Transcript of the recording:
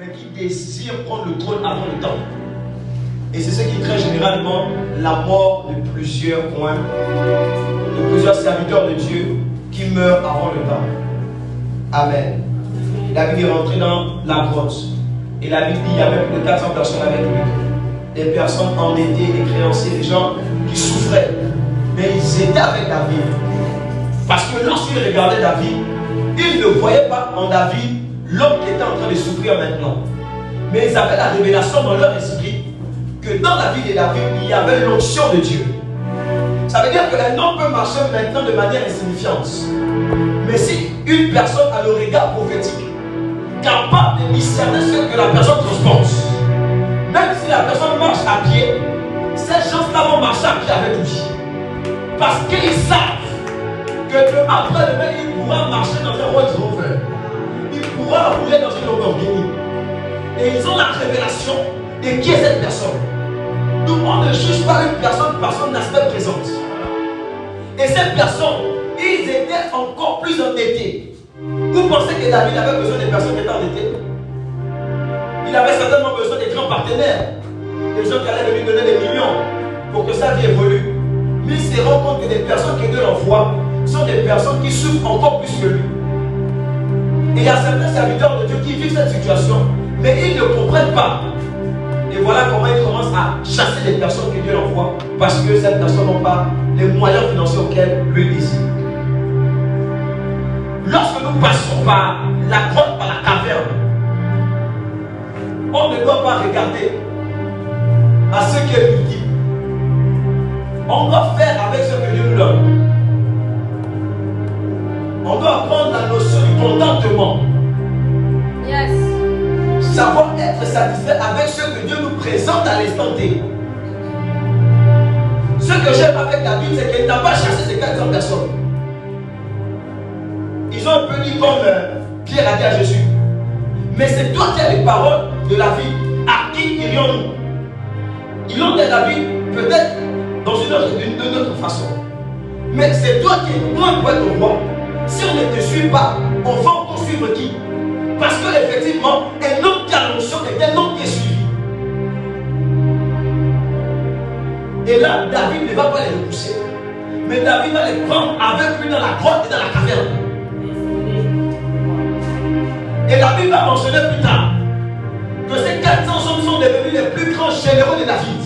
mais qui désirent prendre le trône avant le temps. Et c'est ce qui crée généralement la mort de plusieurs serviteurs de Dieu qui meurent avant le temps. Amen. David est rentré dans la grotte. Et la Bible dit qu'il y avait plus de 400 personnes avec lui. Des personnes endettées, des créanciers, des gens qui souffraient. Mais ils étaient avec David. Parce que lorsqu'ils regardaient David, ils ne voyaient pas en David l'homme qui était en train de souffrir maintenant. Mais ils avaient la révélation dans leur esprit que dans la vie de David, il y avait l'onction de Dieu. Ça veut dire qu'un homme peut marcher maintenant de manière insignifiante. Mais si une personne a le regard prophétique, capable de discerner ce que la personne transporte, même si la personne marche à pied, ces gens-là vont marcher à pied avec lui. Parce qu'ils savent que après-demain, il pourra marcher dans un Rolls Rover. Il pourra rouler dans une Lamborghini. Et ils ont la révélation de qui est cette personne. Nous, on ne juge pas une personne par son aspect présent. Et ces personnes, ils étaient encore plus endettés. Vous pensez que David avait besoin des personnes qui étaient endettées? Il avait certainement besoin des grands partenaires, des gens qui allaient lui donner des millions pour que sa vie évolue. Mais il se rend compte que des personnes que Dieu envoie sont des personnes qui souffrent encore plus que lui. Et il y a certains serviteurs de Dieu qui vivent cette situation, mais ils ne comprennent pas. Et voilà comment ils commencent à chasser les personnes que Dieu envoie, parce que ces personnes n'ont pas les moyens financiers auxquels lui désire. Lorsque nous passons par la grotte, par la caverne, on ne doit pas regarder à ce qu'elle nous dit. On doit faire avec ce que Dieu nous donne. On doit prendre la notion du contentement. Yes. Savoir être satisfait avec ce que Dieu nous présente à l'instant T. Ce que j'aime avec David, c'est qu'il n'a pas chassé ces 400 personnes. Ils ont un peu dit comme Pierre a dit à Jésus. Mais c'est toi qui as les paroles de la vie. À qui irions-nous? Ils l'ont dit à David, peut-être dans une autre façon. Mais c'est toi qui es moins pour être roi. Si on ne te suit pas, on va encore suivre qui? Parce que effectivement, un homme qui a l'onction est un homme qui est suivi. Et là, David ne va pas les repousser. Mais David va les prendre avec lui dans la grotte et dans la caverne. Et la Bible va mentionner plus tard que ces 400 hommes sont devenus les plus grands généraux de David.